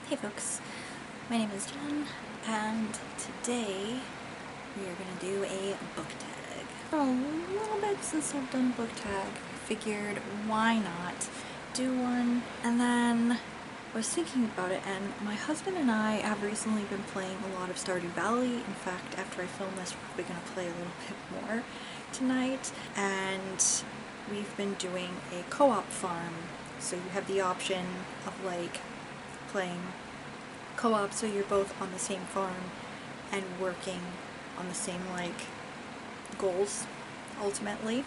Hey folks, my name is Jen, and today we are going to do a book tag. A little bit since I've done a book tag, I figured why not do one, and then I was thinking about it, and my husband and I have recently been playing a lot of Stardew Valley. In fact, after I film this, we're probably going to play a little bit more tonight, and we've been doing a co-op farm, so you have the option of like playing co-op, so you're both on the same farm and working on the same like goals ultimately,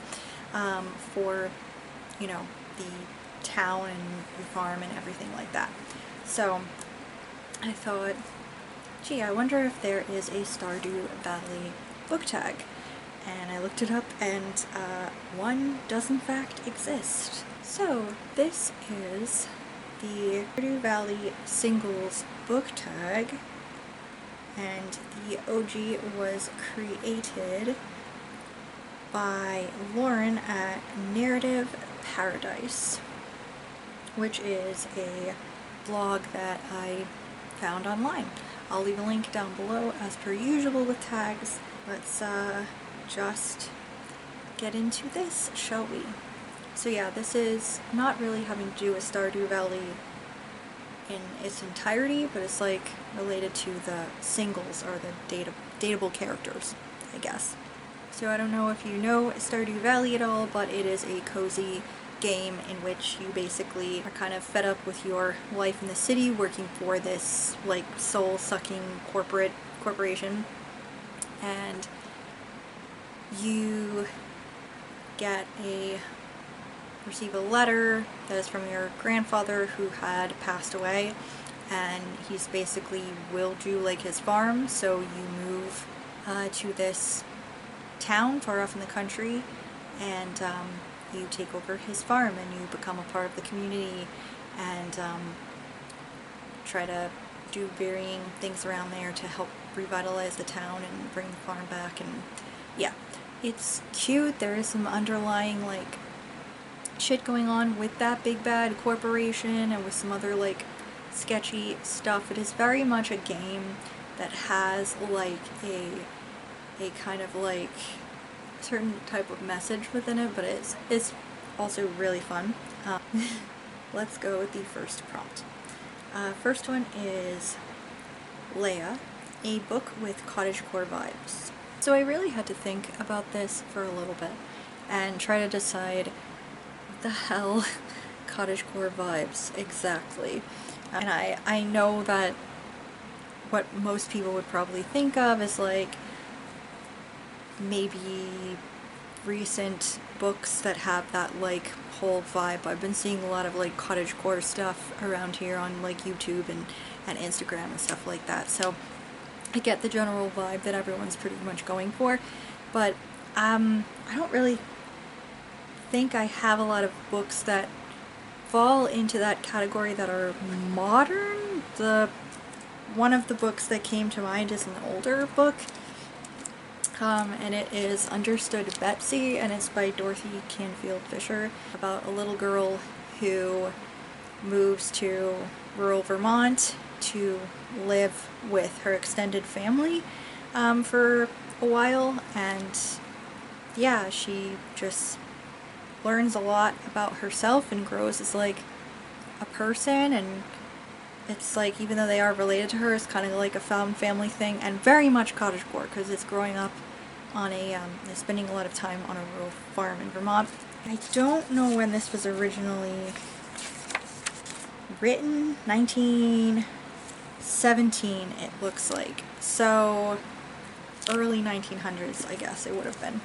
for the town and the farm and everything like that. So I thought, gee, I wonder if there is a Stardew Valley book tag, and I looked it up, and one does in fact exist. So this is the Stardew Valley singles book tag, and the OG was created by Lauren at Narrative Paradise, which is a blog that I found online. I'll leave a link down below as per usual with tags. Let's just get into this, shall we? So yeah, this is not really having to do with Stardew Valley in its entirety, but it's like related to the singles or the dateable characters, I guess. So I don't know if you know Stardew Valley at all, but it is a cozy game in which you basically are kind of fed up with your life in the city working for this like soul-sucking corporation, and you receive a letter that is from your grandfather who had passed away, and he's basically willed you like his farm, so you move to this town far off in the country, and you take over his farm and you become a part of the community, and try to do varying things around there to help revitalize the town and bring the farm back. And yeah, it's cute. There is some underlying like shit going on with that big bad corporation and with some other like sketchy stuff. It is very much a game that has like a kind of like certain type of message within it, but it's also really fun. Let's go with the first prompt. First one is Leia, a book with cottagecore vibes. So I really had to think about this for a little bit and try to decide what the hell cottagecore vibes exactly. And I know that what most people would probably think of is like maybe recent books that have that like whole vibe. I've been seeing a lot of like cottagecore stuff around here on like YouTube and Instagram and stuff like that, so I get the general vibe that everyone's pretty much going for, but I don't really think I have a lot of books that fall into that category that are modern. One of the books that came to mind is an older book, and it is Understood Betsy, and it's by Dorothy Canfield Fisher, about a little girl who moves to rural Vermont to live with her extended family for a while, and yeah, she just learns a lot about herself and grows as like a person, and it's like, even though they are related to her, it's kind of like a found family thing, and very much cottagecore because it's growing up on spending a lot of time on a rural farm in Vermont. I don't know when this was originally written. 1917 it looks like, so early 1900s I guess it would have been.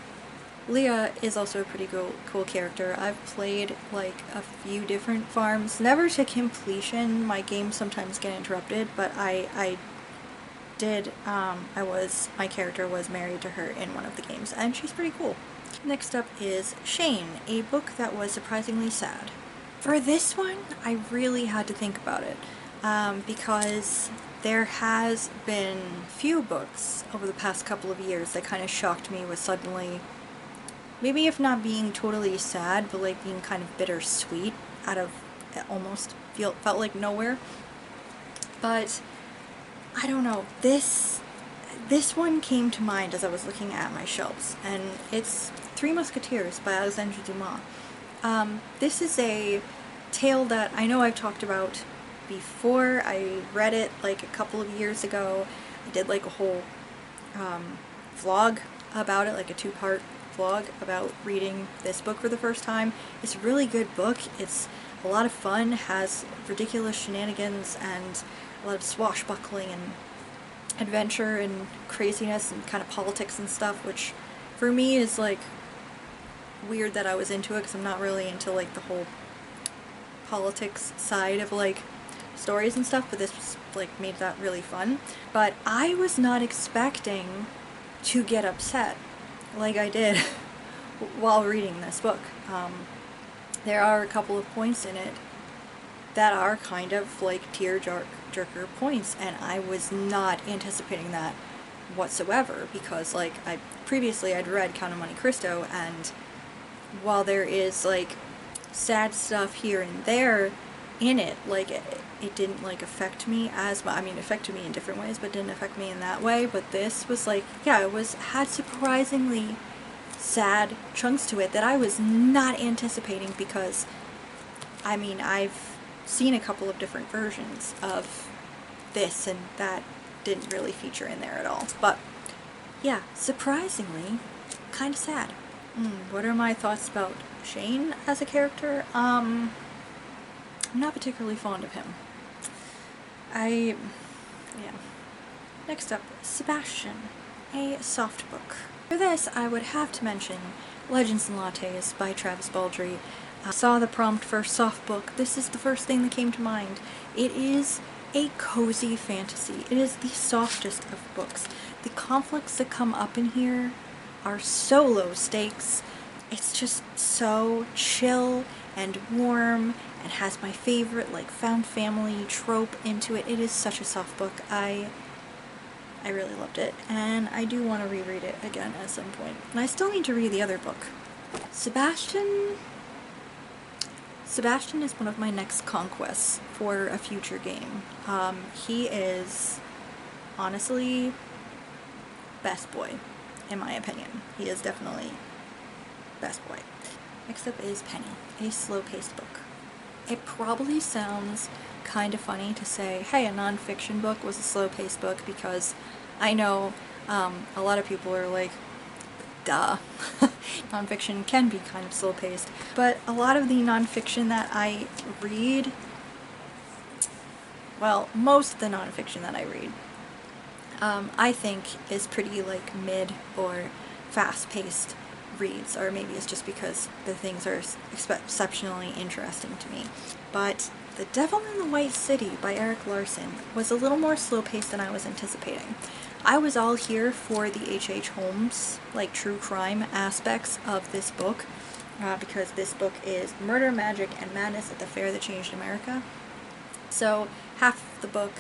Leah is also a pretty cool character. I've played like a few different farms, never to completion. My games sometimes get interrupted, but my character was married to her in one of the games, and she's pretty cool. Next up is Shane, a book that was surprisingly sad. For this one, I really had to think about it, because there has been few books over the past couple of years that kind of shocked me with suddenly, maybe if not being totally sad, but like being kind of bittersweet out of almost felt like nowhere. But I don't know, this one came to mind as I was looking at my shelves, and it's Three Musketeers by Alexandre Dumas. This is a tale that I know I've talked about before. I read it like a couple of years ago. I did like a whole vlog about it, like a 2-part vlog about reading this book for the first time. It's a really good book. It's a lot of fun, has ridiculous shenanigans and a lot of swashbuckling and adventure and craziness and kind of politics and stuff, which for me is like weird that I was into it, because I'm not really into like the whole politics side of like stories and stuff, but this was like made that really fun. But I was not expecting to get upset like I did while reading this book. There are a couple of points in it that are kind of like tear-jerker points, and I was not anticipating that whatsoever, because like previously I'd read Count of Monte Cristo, and while there is like sad stuff here and there in it, like it didn't like affect me as much. I mean, it affected me in different ways, but didn't affect me in that way. But this was like, yeah, it had surprisingly sad chunks to it that I was not anticipating, because I mean, I've seen a couple of different versions of this, and that didn't really feature in there at all. But yeah, surprisingly kind of sad. What are my thoughts about Shane as a character? I'm not particularly fond of him. Yeah. Next up, Sebastian, a soft book. For this, I would have to mention Legends and Lattes by Travis Baldree. I saw the prompt for soft book. This is the first thing that came to mind. It is a cozy fantasy. It is the softest of books. The conflicts that come up in here are so low stakes. It's just so chill and warm, and has my favorite like found family trope into it. It is such a soft book. I really loved it, and I do want to reread it again at some point. And I still need to read the other book. Sebastian is one of my next conquests for a future game. He is honestly best boy, in my opinion. He is definitely best boy. Next up is Penny, a slow-paced book. It probably sounds kind of funny to say, hey, a non-fiction book was a slow-paced book, because I know a lot of people are like, duh, nonfiction can be kind of slow-paced. But a lot of the nonfiction that I read, well, most of the nonfiction that I read, I think is pretty like mid or fast-paced reads, or maybe it's just because the things are exceptionally interesting to me. But The Devil in the White City by Eric Larson was a little more slow-paced than I was anticipating. I was all here for the H.H. Holmes, like true crime aspects of this book, because this book is murder, magic, and madness at the fair that changed America. So half of the book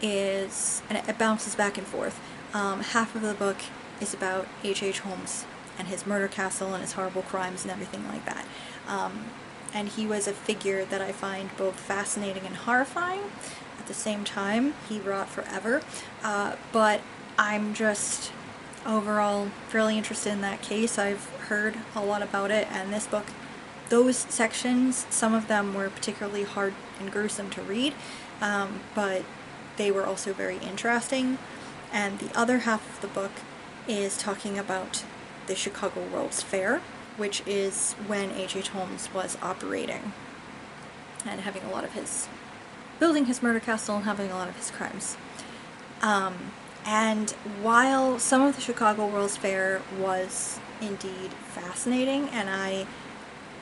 is, and it bounces back and forth, half of the book is about H.H. Holmes and his murder castle and his horrible crimes and everything like that. And he was a figure that I find both fascinating and horrifying at the same time. He wrought forever, but I'm just overall really interested in that case. I've heard a lot about it, and this book, those sections, some of them were particularly hard and gruesome to read, but they were also very interesting. And the other half of the book is talking about the Chicago World's Fair, which is when H.H. Holmes was operating and having a lot of his, building his murder castle and having a lot of his crimes. And while some of the Chicago World's Fair was indeed fascinating, and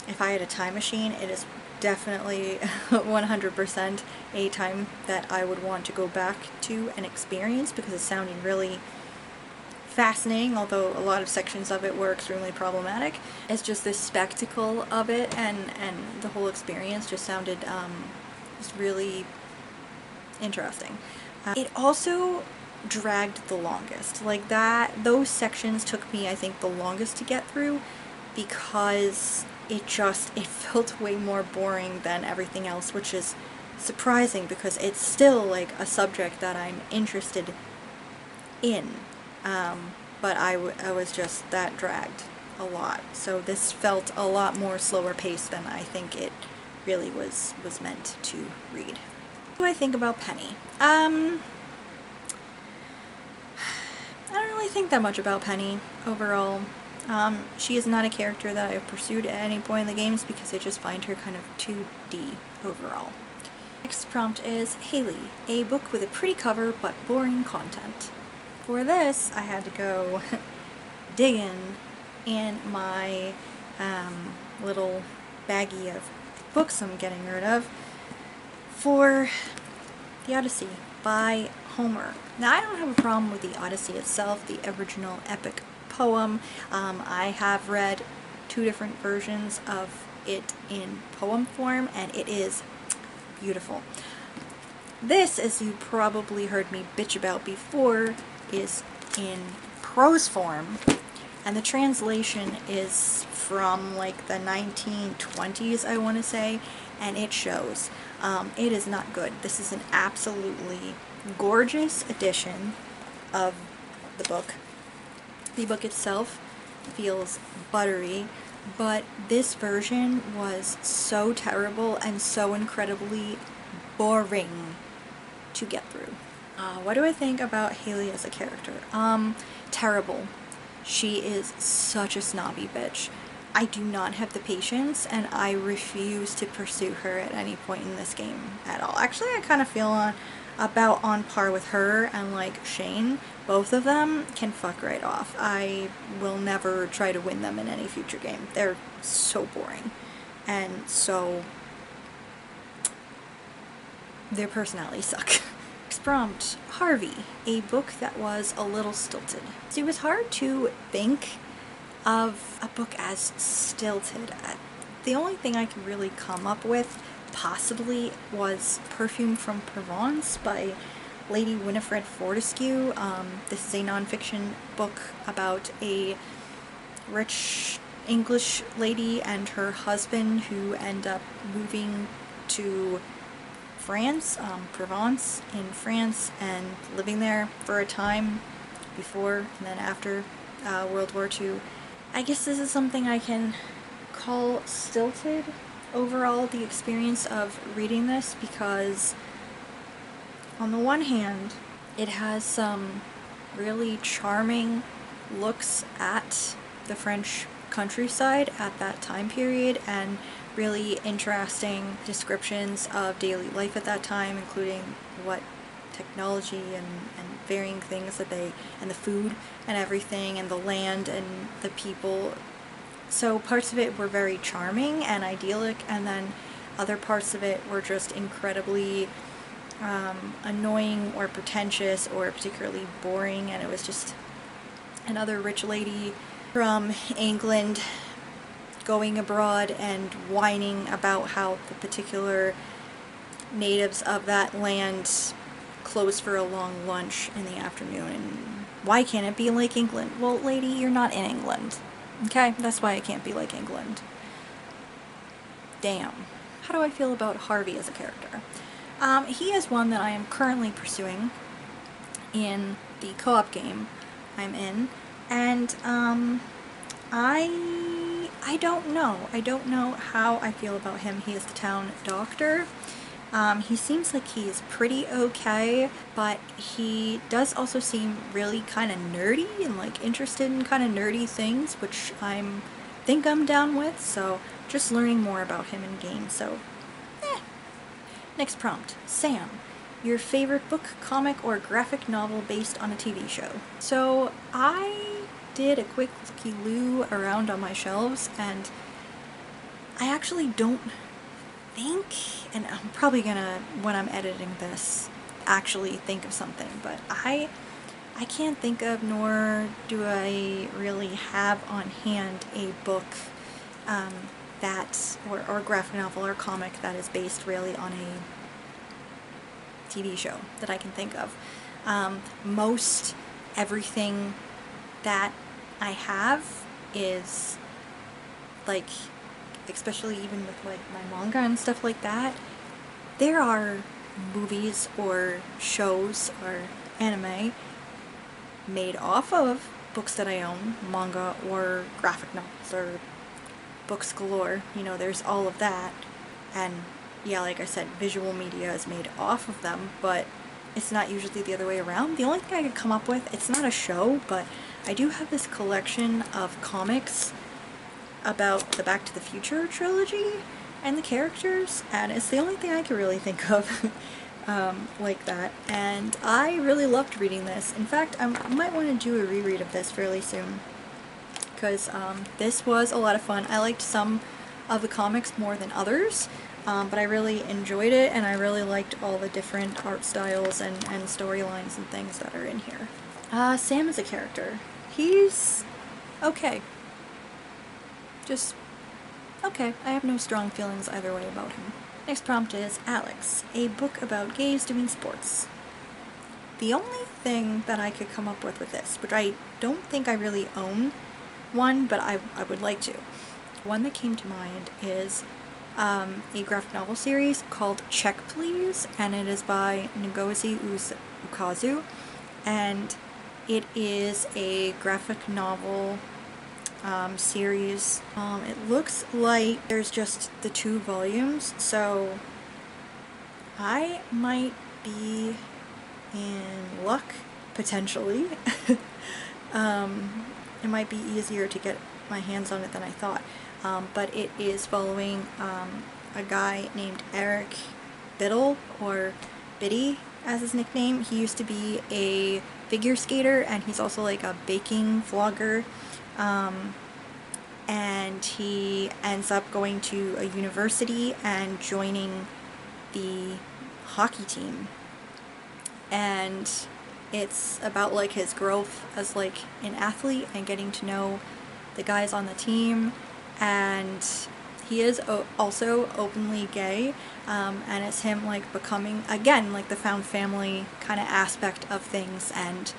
if I had a time machine, it is definitely 100% a time that I would want to go back to and experience, because it's sounding really fascinating, although a lot of sections of it were extremely problematic. It's just this spectacle of it, and the whole experience just sounded just really interesting. It also dragged the longest. Like those sections took me, I think, the longest to get through, because it felt way more boring than everything else, which is surprising because it's still like a subject that I'm interested in, but I was just that dragged a lot. So this felt a lot more slower paced than I think it really was meant to read. What do I think about Penny? I don't really think that much about Penny overall. She is not a character that I've pursued at any point in the games because I just find her kind of 2D overall. Next prompt is Haley, a book with a pretty cover but boring content. For this, I had to go digging in my little baggie of books I'm getting rid of for The Odyssey by Homer. Now, I don't have a problem with the Odyssey itself, the original epic poem. I have read 2 different versions of it in poem form, and it is beautiful. This, as you probably heard me bitch about before, is in prose form, and the translation is from like the 1920s, I want to say, and it shows. It is not good. This is an absolutely gorgeous edition of the book. The book itself feels buttery, but this version was so terrible and so incredibly boring to get through. What do I think about Haley as a character? Terrible. She is such a snobby bitch. I do not have the patience, and I refuse to pursue her at any point in this game at all. Actually, I kind of feel about on par with her and like Shane. Both of them can fuck right off. I will never try to win them in any future game. They're so boring. And so their personalities suck. Next prompt, Harvey, a book that was a little stilted. So it was hard to think of a book as stilted. The only thing I could really come up with possibly was Perfume from Provence by Lady Winifred Fortescue. This is a nonfiction book about a rich English lady and her husband who end up moving to France, Provence in France, and living there for a time before and then after World War II. I guess this is something I can call stilted overall, the experience of reading this, because on the one hand, it has some really charming looks at the French countryside at that time period and really interesting descriptions of daily life at that time, including what technology and varying things that and the food and everything, and the land and the people. So parts of it were very charming and idyllic, and then other parts of it were just incredibly annoying or pretentious or particularly boring, and it was just another rich lady from England going abroad and whining about how the particular natives of that land close for a long lunch in the afternoon, and why can't it be like England? Well, lady, you're not in England. Okay? That's why it can't be like England. Damn. How do I feel about Harvey as a character? He is one that I am currently pursuing in the co-op game I'm in, and I don't know. I don't know how I feel about him. He is the town doctor. He seems like he is pretty okay, but he does also seem really kind of nerdy and like interested in kind of nerdy things, which think I'm down with, so just learning more about him in game, so Next prompt, Sam, your favorite book, comic, or graphic novel based on a TV show. So I did a quick looky-loo around on my shelves, and I actually don't think, and I'm probably gonna, when I'm editing this, actually think of something, but I can't think of, nor do I really have on hand a book that, or graphic novel or comic that is based really on a TV show that I can think of. Most everything that I have is like, especially even with like my manga and stuff like that, there are movies or shows or anime made off of books that I own, manga or graphic novels or books galore. You know, there's all of that. And yeah, like I said, visual media is made off of them, but it's not usually the other way around. The only thing I could come up with, it's not a show, but I do have this collection of comics about the Back to the Future trilogy and the characters, and it's the only thing I can really think of like that. And I really loved reading this. In fact, I might want to do a reread of this fairly soon, because this was a lot of fun. I liked some of the comics more than others, but I really enjoyed it, and I really liked all the different art styles and storylines and things that are in here. Sam is a character. He's okay. Just okay. I have no strong feelings either way about him. Next prompt is Alex, a book about gays doing sports. The only thing that I could come up with this, which I don't think I really own one, but I would like to. One that came to mind is a graphic novel series called Check Please, and it is by Ngozi Ukazu, and it is a graphic novel series. It looks like there's just the 2 volumes, so I might be in luck, potentially. It might be easier to get my hands on it than I thought. But it is following a guy named Eric Biddle, or Biddy as his nickname. He used to be a figure skater, and he's also like a baking vlogger. And he ends up going to a university and joining the hockey team. And it's about like his growth as like an athlete and getting to know the guys on the team. And he is also openly gay, and it's him like becoming, again, like the found family kind of aspect of things, and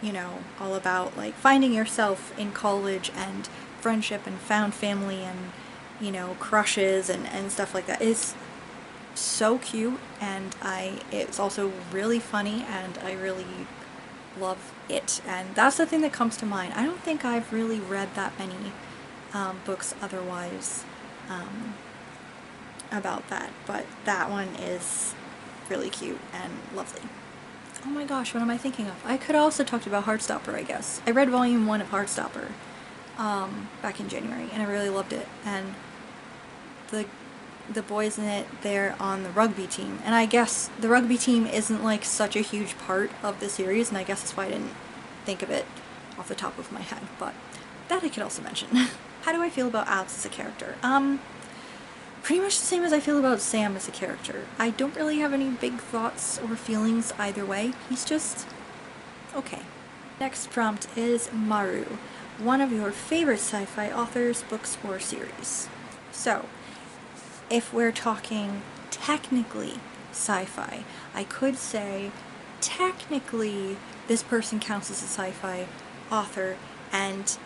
you know, all about like finding yourself in college and friendship and found family and, you know, crushes and stuff like that. It's so cute, and it's also really funny, and I really love it. And that's the thing that comes to mind. I don't think I've really read that many books otherwise about that, but that one is really cute and lovely. Oh my gosh, what am I thinking of? I could also talked about Heartstopper, I guess. I read volume 1 of Heartstopper back in January, and I really loved it. And the boys in it, they're on the rugby team, and I guess the rugby team isn't like such a huge part of the series, and I guess that's why I didn't think of it off the top of my head, but that I could also mention. How do I feel about Alex as a character? Pretty much the same as I feel about Sam as a character. I don't really have any big thoughts or feelings either way. He's just okay. Next prompt is Maru, one of your favorite sci-fi authors, books, or series. So, if we're talking technically sci-fi, I could say technically this person counts as a sci-fi author, and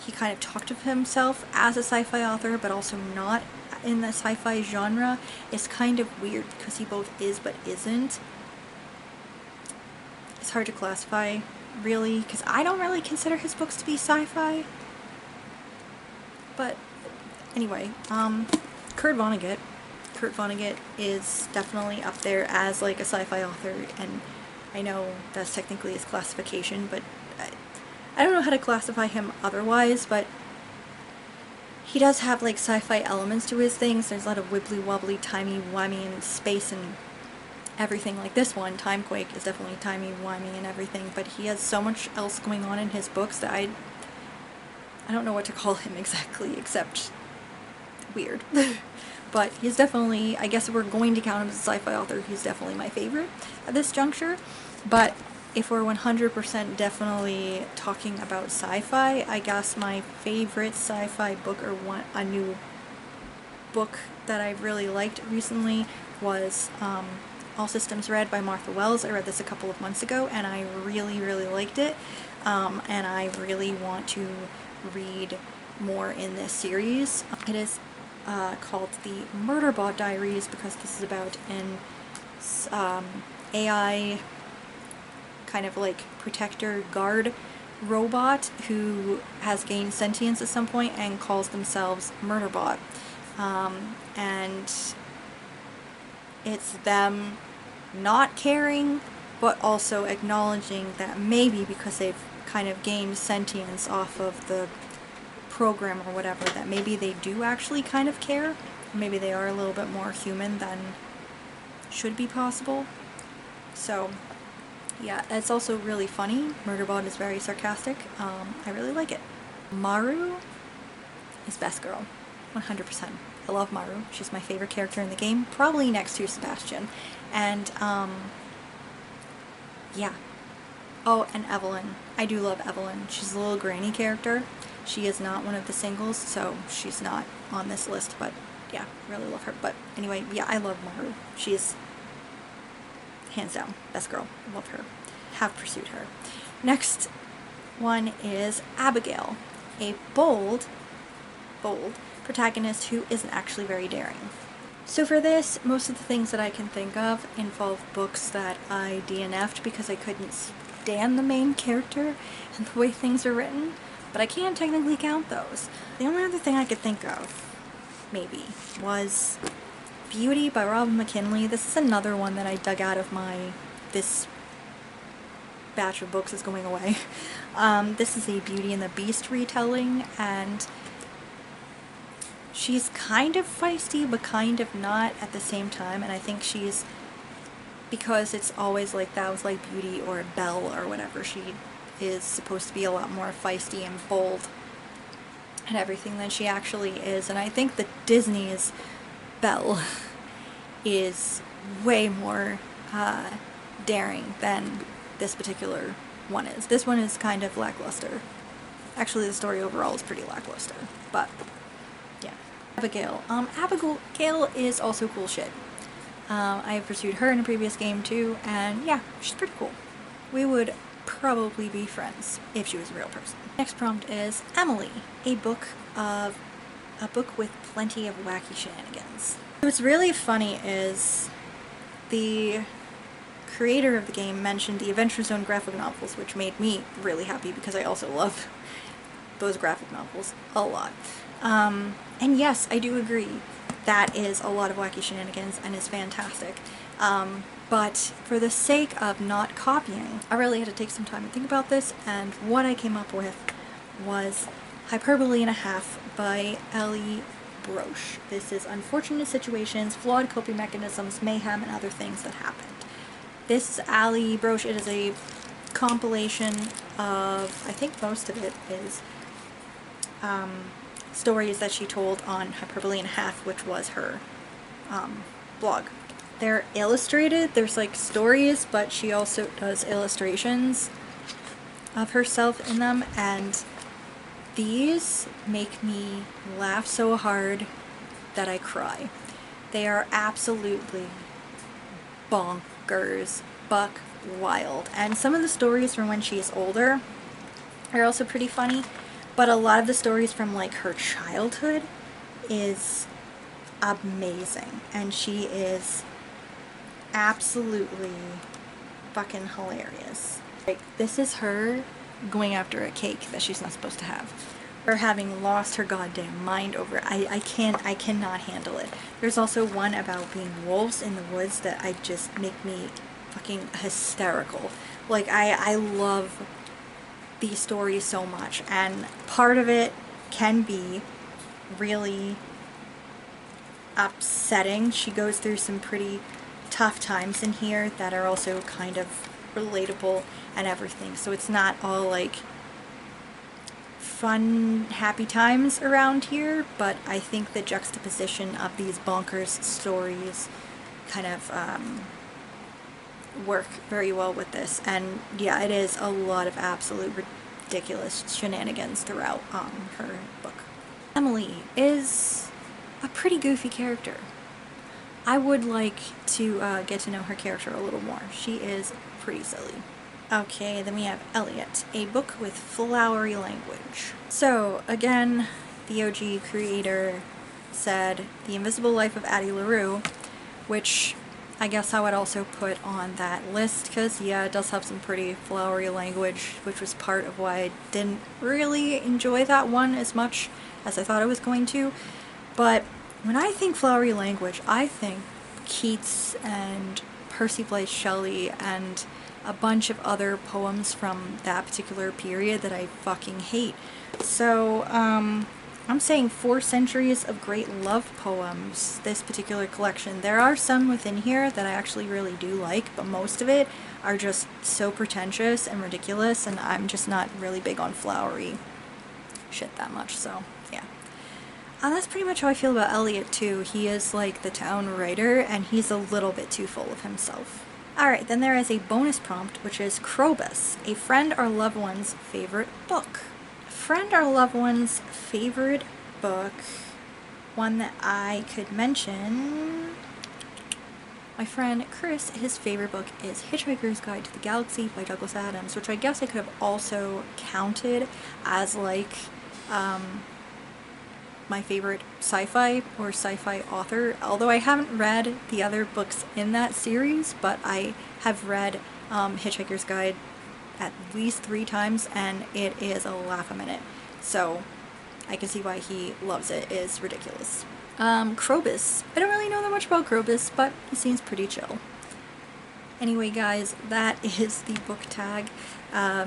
he kind of talked of himself as a sci-fi author, but also not in the sci-fi genre. It's kind of weird because he both is but isn't. It's hard to classify, really, because I don't really consider his books to be sci-fi. But anyway, Kurt Vonnegut. Kurt Vonnegut is definitely up there as like a sci-fi author, and I know that's technically his classification, but I don't know how to classify him otherwise, but he does have like sci-fi elements to his things. There's a lot of wibbly-wobbly, timey-wimey, and space and everything. Like this one, Timequake, is definitely timey-wimey and everything, but he has so much else going on in his books that I don't know what to call him exactly, except weird. But he's definitely, I guess if we're going to count him as a sci-fi author, he's definitely my favorite at this juncture. But if we're 100% definitely talking about sci-fi, I guess my favorite sci-fi book, or a new book that I really liked recently, was All Systems Red by Martha Wells. I read this a couple of months ago, and I really, really liked it. And I really want to read more in this series. It is called the Murderbot Diaries, because this is about an AI kind of like protector guard robot who has gained sentience at some point and calls themselves Murderbot. And it's them not caring, but also acknowledging that maybe because they've kind of gained sentience off of the program or whatever, that maybe they do actually kind of care. Maybe they are a little bit more human than should be possible. So yeah, it's also really funny. Murderbot is very sarcastic. I really like it. Maru is best girl, 100%. I love Maru. She's my favorite character in the game, probably next to Sebastian. And yeah. Oh, and Evelyn. I do love Evelyn. She's a little granny character. She is not one of the singles, so she's not on this list, but yeah, really love her. But anyway, yeah, I love Maru. She is hands down best girl. Love her. Have pursued her. Next one is Abigail, a bold protagonist who isn't actually very daring. So for this, most of the things that I can think of involve books that I DNF'd because I couldn't stand the main character and the way things are written, but I can't technically count those. The only other thing I could think of, maybe, was Beauty by Robin McKinley. This is another one that I dug out of this batch of books is going away. This is a Beauty and the Beast retelling, and she's kind of feisty, but kind of not at the same time, and I think she's, because it's always like that with like Beauty or Belle or whatever, she is supposed to be a lot more feisty and bold and everything than she actually is, and I think that Disney's Belle is way more daring than this particular one is. This one is kind of lackluster. Actually, the story overall is pretty lackluster, but yeah. Abigail. Abigail is also cool shit. I have pursued her in a previous game too, and yeah, she's pretty cool. We would probably be friends if she was a real person. Next prompt is Emily, a book with plenty of wacky shenanigans. What's really funny is the creator of the game mentioned the Adventure Zone graphic novels, which made me really happy because I also love those graphic novels a lot. And yes, I do agree, that is a lot of wacky shenanigans and is fantastic. But for the sake of not copying, I really had to take some time to think about this, and what I came up with was Hyperbole and a Half by Ellie Broche. This is unfortunate situations, flawed coping mechanisms, mayhem, and other things that happened. This Ellie Broche, it is a compilation of, I think most of it is stories that she told on Hyperbole and a Half, which was her blog. They're illustrated, there's like stories, but she also does illustrations of herself in them, and these make me laugh so hard that I cry. They are absolutely bonkers, buck wild. And some of the stories from when she's older are also pretty funny, but a lot of the stories from like her childhood is amazing, and she is absolutely fucking hilarious. Like, this is her going after a cake that she's not supposed to have. Her having lost her goddamn mind over it. I cannot handle it. There's also one about being wolves in the woods that I just make me fucking hysterical. Like, I love these stories so much, and part of it can be really upsetting. She goes through some pretty tough times in here that are also kind of relatable and everything, so it's not all like fun happy times around here, but I think the juxtaposition of these bonkers stories kind of work very well with this. And yeah, it is a lot of absolute ridiculous shenanigans throughout her book. Emily is a pretty goofy character. I would like to get to know her character a little more. She is pretty silly. Okay, then we have Elliot, a book with flowery language. So, again, the OG creator said The Invisible Life of Addie LaRue, which I guess I would also put on that list because, yeah, it does have some pretty flowery language, which was part of why I didn't really enjoy that one as much as I thought I was going to. But when I think flowery language, I think Keats and Percy Bysshe Shelley and a bunch of other poems from that particular period that I fucking hate. So, I'm saying 4 centuries of great love poems, this particular collection. There are some within here that I actually really do like, but most of it are just so pretentious and ridiculous, and I'm just not really big on flowery shit that much, so yeah. And that's pretty much how I feel about Eliot too. He is like the town writer, and he's a little bit too full of himself. Alright, then there is a bonus prompt, which is Krobus, a friend or loved one's favorite book. Friend or loved one's favorite book, one that I could mention. My friend Chris, his favorite book is Hitchhiker's Guide to the Galaxy by Douglas Adams, which I guess I could have also counted as like my favorite sci-fi or sci-fi author, although I haven't read the other books in that series, but I have read Hitchhiker's Guide at least 3 times, and it is a laugh a minute. So I can see why he loves it. It's ridiculous. Krobus. I don't really know that much about Krobus, but he seems pretty chill. Anyway, guys, that is the book tag. I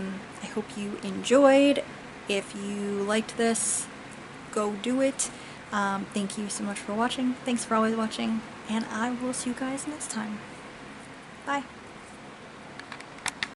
hope you enjoyed. If you liked this, go do it. Thank you so much for watching. Thanks for always watching, and I will see you guys next time. Bye.